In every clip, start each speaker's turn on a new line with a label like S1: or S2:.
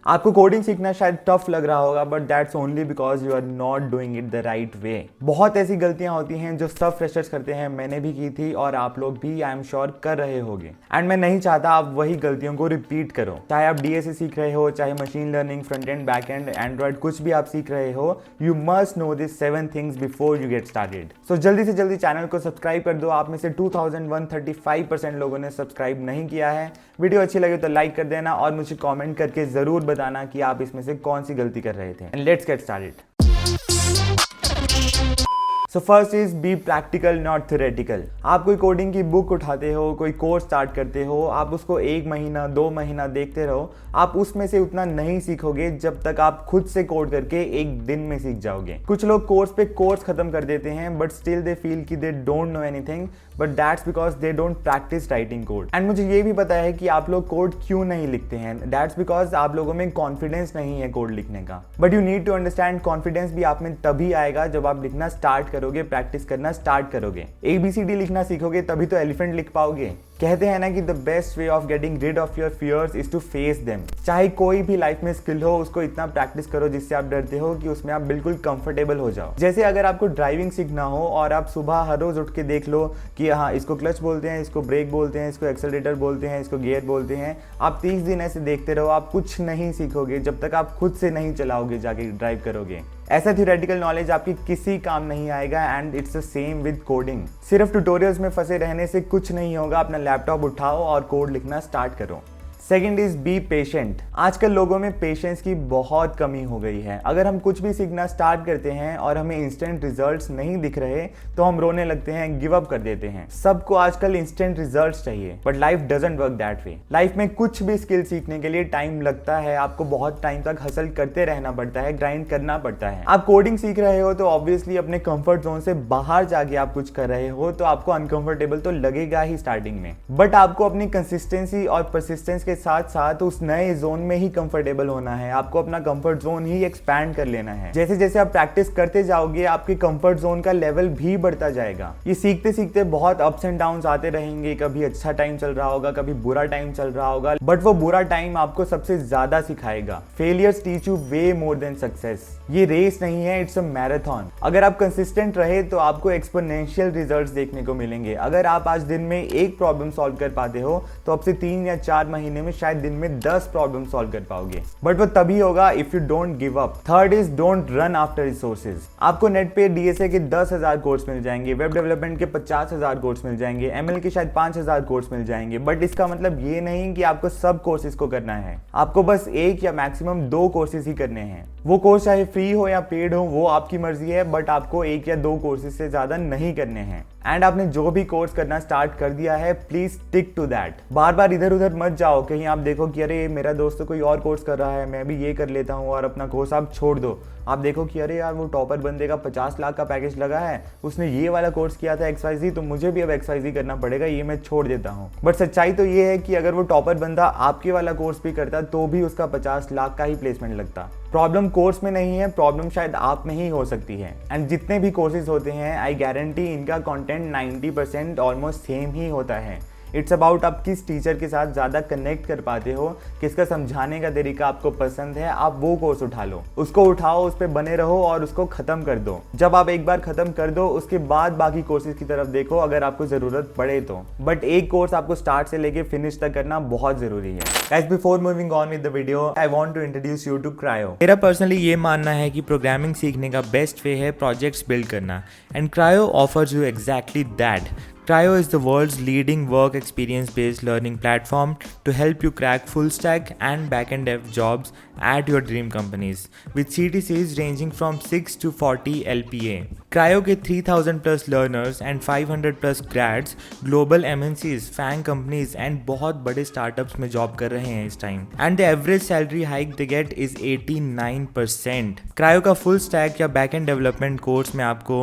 S1: आपको कोडिंग सीखना शायद टफ लग रहा होगा, but that's only because you are not doing it the right way. बहुत ऐसी गलतियां होती हैं जो सब फ्रेशर्स करते हैं, मैंने भी की थी और आप लोग भी आई एम श्योर कर रहे होंगे। एंड मैं नहीं चाहता आप वही गलतियों को रिपीट करो। चाहे आप डीएसए सीख रहे हो, चाहे machine learning, front end, back end, Android, कुछ भी आप सीख रहे हो, you must know this 7 things before you get started. So जल्दी से जल्दी चैनल को सब्सक्राइब कर दो। आप में से 2135% लोगों ने सब्सक्राइब नहीं किया है। वीडियो अच्छी लगे तो लाइक कर देना और मुझे कमेंट करके जरूर बताना कि आप इसमें से कौन सी गलती कर रहे थे। And let's get started. So first is be practical not theoretical. आप कोई कोडिंग की बुक उठाते हो, कोई कोर्स स्टार्ट करते हो, आप उसको 1 महीना 2 महीना देखते रहो, आप उसमें से उतना नहीं सीखोगे जब तक आप खुद से कोड करके एक दिन में सीख जाओगे। कुछ लोग कोर्स पे कोर्स खत्म कर देते हैं बट स्टिल दे फील कि they don't know anything, but that's because they don't practice writing code. And मुझे ये भी पता है कि आप लोग कोड क्यों नहीं लिखते हैं। दैट्स बिकॉज आप लोगों में कॉन्फिडेंस नहीं है कोड लिखने का। But you need to understand, confidence भी आप में तभी आएगा जब आप लिखना स्टार्ट करोगे, प्रैक्टिस करना स्टार्ट करोगे। ABCD लिखना सीखोगे तभी तो एलिफेंट लिख पाओगे। कहते हैं ना कि the best way of getting rid of your fears is to face them. चाहे कोई भी लाइफ में स्किल हो, उसको इतना प्रैक्टिस करो जिससे आप डरते हो कि उसमें आप बिल्कुल कंफर्टेबल हो जाओ। जैसे अगर आपको ड्राइविंग सीखना हो और आप सुबह हर रोज उठ के देख लो कि हाँ इसको क्लच बोलते हैं, इसको ब्रेक बोलते हैं, इसको एक्सेलरेटर बोलते हैं, इसको गियर बोलते हैं, आप 30 दिन ऐसे देखते रहो, आप कुछ नहीं सीखोगे जब तक आप खुद से नहीं चलाओगे, जाके ड्राइव करोगे। ऐसा थ्योरेटिकल नॉलेज आपकी किसी काम नहीं आएगा। And it's the same with coding. सिर्फ ट्यूटोरियल्स में फंसे रहने से कुछ नहीं होगा। अपना लैपटॉप उठाओ और कोड लिखना स्टार्ट करो। Second is be patient. आजकल लोगों में पेशेंस की बहुत कमी हो गई है। अगर हम कुछ भी सीखना स्टार्ट करते हैं और हमें इंस्टेंट रिजल्ट्स नहीं दिख रहे तो हम रोने लगते हैं, गिव अप कर देते हैं। सबको आजकल इंस्टेंट रिजल्ट्स चाहिए, but life doesn't work that way. Life में कुछ भी स्किल सीखने के लिए टाइम लगता है। आपको बहुत टाइम तक हसल करते रहना पड़ता है, ग्राइंड करना पड़ता है। आप कोडिंग सीख रहे हो तो ऑब्वियसली अपने कंफर्ट जोन से बाहर जाके आप कुछ कर रहे हो तो आपको अनकंफर्टेबल तो लगेगा ही स्टार्टिंग में, बट आपको अपनी कंसिस्टेंसी और परसिस्टेंस के साथ साथ उस नए जोन में ही कंफर्टेबल होना है। आपको अपना कंफर्ट जोन ही एक्सपैंड कर लेना है। जैसे जैसे आप प्रैक्टिस करते जाओगे आपके कंफर्ट जोन का लेवल भी बढ़ता जाएगा। ये सीखते सीखते बहुत अप्स एंड डाउन्स आते रहेंगे। कभी अच्छा टाइम चल रहा होगा, कभी बुरा टाइम चल रहा होगा, बट वो बुरा टाइम आपको सबसे ज्यादा सिखाएगा। Failures teach you way more than success. ये रेस नहीं है, इट्स अ मैराथन। अगर आप कंसिस्टेंट रहे तो आपको एक्सपोनेंशियल रिजल्ट्स देखने को मिलेंगे। अगर आप आज दिन में एक प्रॉब्लम सॉल्व कर पाते हो तो अब से 3 या 4 महीने में शायद दिन में 10 प्रॉब्लम सॉल्व कर पाओगे, बट वो तभी होगा if you don't give up. Third is don't run after resources. आपको नेट पे डीएसए के 10,000 कोर्स मिल जाएंगे, वेब डेवलपमेंट के 50,000 कोर्स मिल जाएंगे, ML के शायद 5,000 कोर्स मिल जाएंगे, बट इसका मतलब ये नहीं कि आपको सब कोर्सेज को करना है। आपको बस 1 या मैक्सिमम 2 कोर्सेज ही करने हैं। वो कोर्स चाहे फ्री हो या पेड हो वो आपकी मर्जी है, बट आपको 1 या 2 कोर्सेज से ज्यादा नहीं करने हैं। एंड आपने जो भी कोर्स करना स्टार्ट कर दिया है प्लीज स्टिक टू दैट। बार बार इधर उधर मत जाओ। कहीं आप देखो कि अरे मेरा दोस्त तो कोई और कोर्स कर रहा है, मैं भी ये कर लेता हूँ, और अपना कोर्स आप छोड़ दो। आप देखो कि अरे यार वो टॉपर बंदे का 50 लाख का पैकेज लगा है, उसने ये वाला कोर्स किया था XYZ, तो मुझे भी अब XYZ करना पड़ेगा, ये मैं छोड़ देता हूँ। बट सच्चाई तो ये है कि अगर वो टॉपर बंदा आपके वाला कोर्स भी करता तो भी उसका 50 लाख का ही प्लेसमेंट लगता। प्रॉब्लम कोर्स में नहीं है, प्रॉब्लम शायद आप में ही हो सकती है। एंड जितने भी कोर्सेज होते हैं आई गारंटी इनका कंटेंट 90% ऑलमोस्ट सेम ही होता है। इट्स अबाउट आप किस टीचर के साथ ज़्यादा कनेक्ट कर पाते हो, किसका समझाने का तरीका आपको पसंद है, आप वो कोर्स उठा लो, उसको उठाओ, उस पर बने रहो और उसको ख़त्म कर दो। जब आप एक बार ख़त्म कर दो उसके बाद बाकी कोर्सेज की तरफ देखो अगर आपको ज़रूरत पड़े तो, बट एक कोर्स आपको स्टार्ट से लेके फिनिश तक करना बहुत ज़रूरी है। Guys before moving on with the video I want to introduce you to Cryo. मेरा पर्सनली ये मानना है कि प्रोग्रामिंग सीखने का बेस्ट वे है प्रोजेक्ट्स बिल्ड करना, and cryo offers you exactly that. Cryo is the world's leading work experience based learning platform to help you crack full stack and backend dev jobs at your dream companies with CTCs ranging from 6 to 40 LPA. Cryo के 3000 plus learners and 500 plus grads global MNCs, FANG companies and बहुत बड़े startups में job कर रहे हैं इस time, and the average salary hike they get is 89%. Cryo का full stack या backend development course में आपको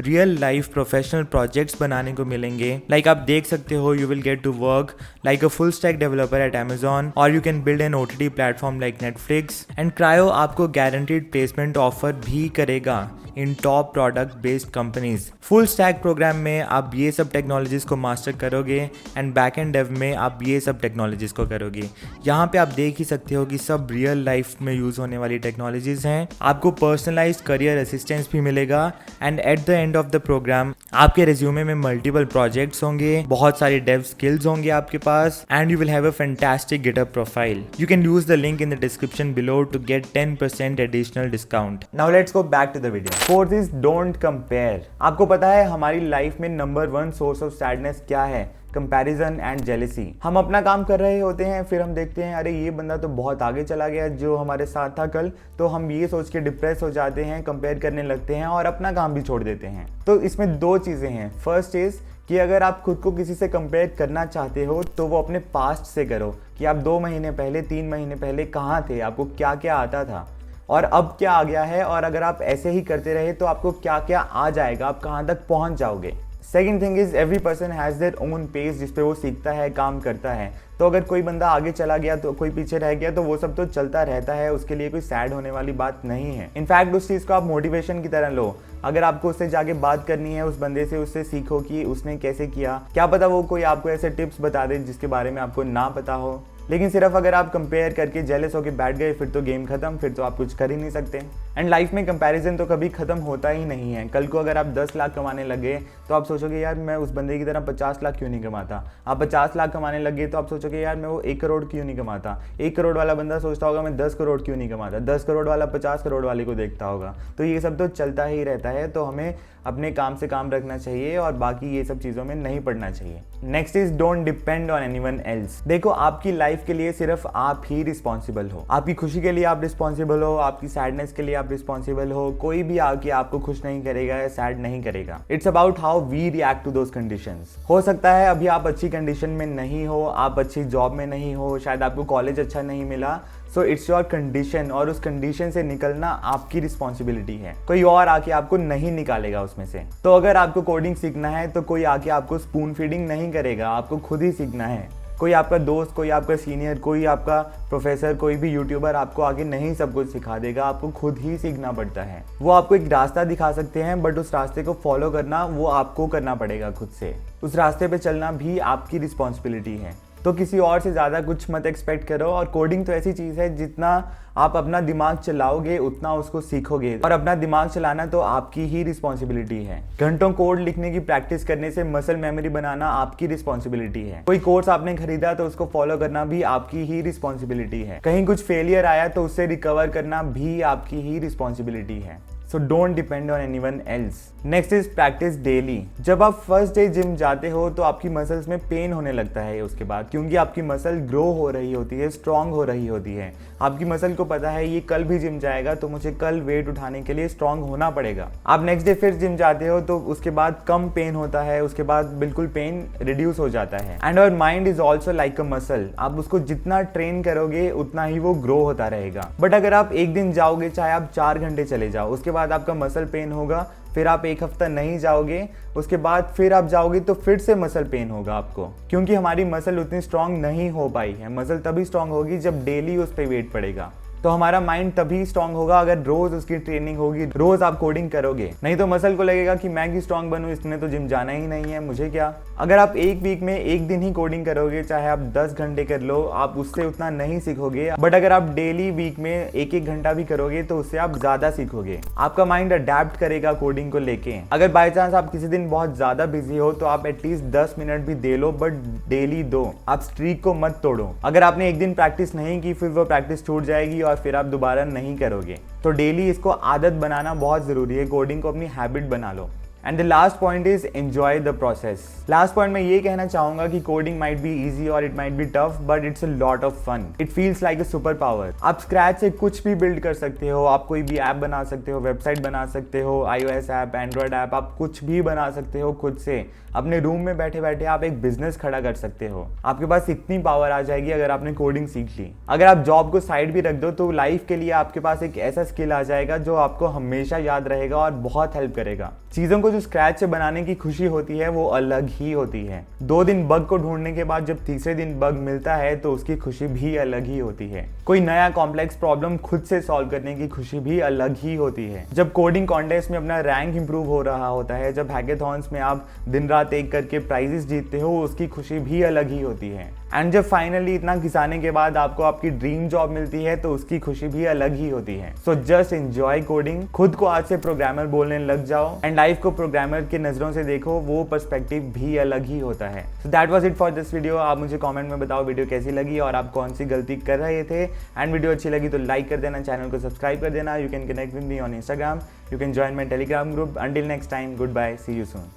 S1: real life professional projects बनाने को मिलेंगे। Like आप देख सकते हो you will get to work like a full stack developer at Amazon, or you can build an OTT platform like Netflix. And Cryo आपको guaranteed placement offer भी करेगा in top product based companies. Full stack program में आप ये सब technologies को master करोगे and back and Dave में आप ये सब टेक्नोलॉजीज को करोगे। यहाँ पे आप देख ही सकते हो कि सब रियल लाइफ में यूज होने वाली टेक्नोलॉजीज हैं। आपको पर्सनलाइज्ड करियर असिस्टेंस भी मिलेगा and at the end of the program आपके रिज्यूमे में मल्टीपल प्रोजेक्ट्स होंगे, बहुत सारे डेव स्किल्स होंगे आपके पास and you will have a fantastic GitHub profile. You can use the link in the description below to get 10% additional discount. Now let's go back to the video. Fourth is don't compare. आपको पता है हमारी life में number 1 source of sadness क्या है? Comparison and jealousy. हम अपना काम कर रहे होते हैं, फिर हम देखते हैं अरे ये बंदा तो बहुत आगे चला गया जो हमारे साथ था कल, तो हम ये सोच के डिप्रेस हो जाते हैं, कंपेयर करने लगते हैं और अपना काम भी छोड़ देते हैं। तो इसमें 2 चीज़ें हैं। फर्स्ट इज कि अगर आप खुद को किसी से कंपेयर करना चाहते हो तो वो अपने पास्ट से करो कि आप 2 महीने पहले 3 महीने पहले कहाँ थे, आपको क्या क्या आता था और अब क्या आ गया है, और अगर आप ऐसे ही करते रहे तो आपको क्या क्या आ जाएगा, आप कहाँ तक पहुँच जाओगे। Second thing is every person has their own pace जिस पे वो सीखता है, काम करता है। तो अगर कोई बंदा आगे चला गया तो कोई पीछे रह गया तो वो सब तो चलता रहता है, उसके लिए कोई सैड होने वाली बात नहीं है। इनफैक्ट उस चीज़ को आप मोटिवेशन की तरह लो। अगर आपको उससे जाके बात करनी है उस बंदे से, उससे सीखो कि उसने कैसे किया, क्या पता वो कोई आपको ऐसे टिप्स बता दे जिसके बारे में आपको ना पता हो। लेकिन सिर्फ अगर आप कंपेयर करके जेलस होकर बैठ गए फिर तो गेम खत्म, फिर तो आप कुछ कर ही नहीं सकते। एंड लाइफ में कंपैरिजन तो कभी खत्म होता ही नहीं है। कल को अगर आप 10 लाख कमाने लगे तो आप सोचोगे यार मैं उस बंदे की तरह 50 लाख क्यों नहीं कमाता। आप 50 लाख कमाने लगे तो आप सोचोगे यार मैं वो 1 करोड़ क्यों नहीं कमाता। 1 करोड़ वाला बंदा सोचता होगा मैं 10 करोड़ क्यों नहीं कमाता। 10 करोड़ वाला 50 करोड़ वाले को देखता होगा। तो ये सब तो चलता ही रहता है। तो हमें अपने काम से काम रखना चाहिए और बाकी ये सब चीज़ों में नहीं पड़ना चाहिए। Next is don't depend on anyone else. देखो आपकी लाइफ के लिए सिर्फ आप ही रिस्पॉन्सिबल हो। आपकी खुशी के लिए आप रिस्पॉन्सिबल हो, आपकी सैडनेस के लिए आप रिस्पॉन्सिबल हो। कोई भी आके आपको खुश नहीं करेगा या सैड नहीं करेगा। It's about how we react to those conditions. हो सकता है अभी आप अच्छी कंडीशन में नहीं हो, आप अच्छी जॉब में नहीं हो, शायद आपको कॉलेज अच्छा नहीं मिला। सो इट्स योर कंडीशन और उस कंडीशन से निकलना आपकी रिस्पॉन्सिबिलिटी है। कोई और आके आपको नहीं निकालेगा उसमें से। तो अगर आपको कोडिंग सीखना है तो कोई आके आपको स्पून फीडिंग नहीं करेगा, आपको खुद ही सीखना है। कोई आपका दोस्त, कोई आपका सीनियर, कोई आपका प्रोफेसर, कोई भी यूट्यूबर आपको आगे नहीं सब कुछ सिखा देगा, आपको खुद ही सीखना पड़ता है। वो आपको एक रास्ता दिखा सकते हैं बट उस रास्ते को फॉलो करना वो आपको करना पड़ेगा खुद से। उस रास्ते पे चलना भी आपकी रिस्पॉन्सिबिलिटी है। तो किसी और से ज़्यादा कुछ मत एक्सपेक्ट करो। और कोडिंग तो ऐसी चीज़ है जितना आप अपना दिमाग चलाओगे उतना उसको सीखोगे, और अपना दिमाग चलाना तो आपकी ही रिस्पॉन्सिबिलिटी है। घंटों कोड लिखने की प्रैक्टिस करने से मसल मेमोरी बनाना आपकी रिस्पॉन्सिबिलिटी है। कोई कोर्स आपने खरीदा तो उसको फॉलो करना भी आपकी ही रिस्पॉन्सिबिलिटी है। कहीं कुछ फेलियर आया तो उससे रिकवर करना भी आपकी ही रिस्पॉन्सिबिलिटी है। So don't depend on anyone else. Next is practice daily. जब आप फर्स्ट डे जिम जाते हो तो आपकी मसल्स में पेन होने लगता है उसके बाद, क्योंकि आपकी मसल ग्रो हो रही होती है, स्ट्रांग हो रही होती है। आपकी मसल को पता है ये कल भी जिम जाएगा तो मुझे कल वेट उठाने के लिए स्ट्रांग होना पड़ेगा। आप नेक्स्ट डे फिर जिम जाते हो तो उसके बाद कम पेन होता है, उसके बाद बिल्कुल पेन रिड्यूस हो जाता है। And our mind is also like a muscle. आप उसको जितना ट्रेन करोगे उतना ही वो ग्रो होता रहेगा। बट अगर आप एक दिन जाओगे, चाहे आप 4 घंटे चले जाओ, उसके बाद आपका मसल पेन होगा, फिर आप 1 हफ्ता नहीं जाओगे, उसके बाद फिर आप जाओगे तो फिर से मसल पेन होगा आपको, क्योंकि हमारी मसल उतनी स्ट्रांग नहीं हो पाई है। मसल तभी स्ट्रांग होगी जब डेली उस पर वेट पड़ेगा। तो हमारा माइंड तभी स्ट्रांग होगा अगर रोज उसकी ट्रेनिंग होगी, रोज आप कोडिंग करोगे। नहीं तो मसल को लगेगा कि मैं भी स्ट्रांग बनूं, इसने तो जिम जाना ही नहीं है, मुझे क्या। अगर आप एक वीक में 1 दिन ही कोडिंग करोगे, चाहे आप 10 घंटे कर लो, आप उससे उतना नहीं सीखोगे। बट अगर आप डेली वीक में 1-1 घंटा भी करोगे तो उससे आप ज्यादा सीखोगे। आपका माइंड अडेप्ट करेगा कोडिंग को लेके। अगर बाय चांस आप किसी दिन बहुत ज्यादा बिजी हो तो आप एटलीस्ट 10 मिनट भी दे लो, बट डेली दो। आप स्ट्रीक को मत तोड़ो। अगर आपने एक दिन प्रैक्टिस नहीं की फिर वो प्रैक्टिस छूट जाएगी और फिर आप दोबारा नहीं करोगे। तो डेली इसको आदत बनाना बहुत जरूरी है। कोडिंग को अपनी हैबिट बना लो। And the last point is enjoy the process. Last point में ये कहना चाहूंगा कि कोडिंग माइट बी इजी और it might be tough, but it's a lot of fun. It feels like a super power. आप scratch से कुछ भी बिल्ड कर सकते हो। आप कोई भी ऐप बना सकते हो, वेबसाइट बना सकते हो, iOS ऐप, एंड्रॉयड ऐप, आप कुछ भी बना सकते हो खुद से। अपने रूम में बैठे बैठे आप एक बिजनेस खड़ा कर सकते हो। आपके पास इतनी पावर आ जाएगी अगर आपने कोडिंग सीख ली। अगर आप जॉब को साइड भी रख दो तो लाइफ के लिए आपके पास एक ऐसा स्किल आ जाएगा जो आपको हमेशा याद रहेगा और बहुत हेल्प करेगा। चीज़ों को को जो स्क्रैच से बनाने की खुशी होती है वो अलग ही होती है। 2 दिन बग को ढूंढने के बाद जब तीसरे दिन बग मिलता है तो उसकी खुशी भी अलग ही होती है। कोई नया कॉम्प्लेक्स प्रॉब्लम खुद से सॉल्व करने की खुशी भी अलग ही होती है। जब कोडिंग कॉन्टेस्ट में अपना रैंक इंप्रूव हो रहा होता है, जब हैकेथॉन्स में आप दिन रात एक करके प्राइजेस जीतते हो, उसकी खुशी भी अलग ही होती है। एंड जब फाइनली इतना घिसाने के बाद आपको आपकी ड्रीम जॉब मिलती है तो उसकी खुशी भी अलग ही होती है। सो जस्ट एंजॉय कोडिंग, खुद को आज से प्रोग्रामर बोलने लग जाओ एंड लाइफ को प्रोग्रामर के नजरों से देखो, वो पर्सपेक्टिव भी अलग ही होता है। So that was it for this video. आप मुझे कमेंट में बताओ वीडियो कैसी लगी और आप कौन सी गलती कर रहे थे। एंड वीडियो अच्छी लगी तो लाइक कर देना, चैनल को सब्सक्राइब कर देना। You can connect with me on Instagram, you can join my Telegram group. Until next time, goodbye, see you soon.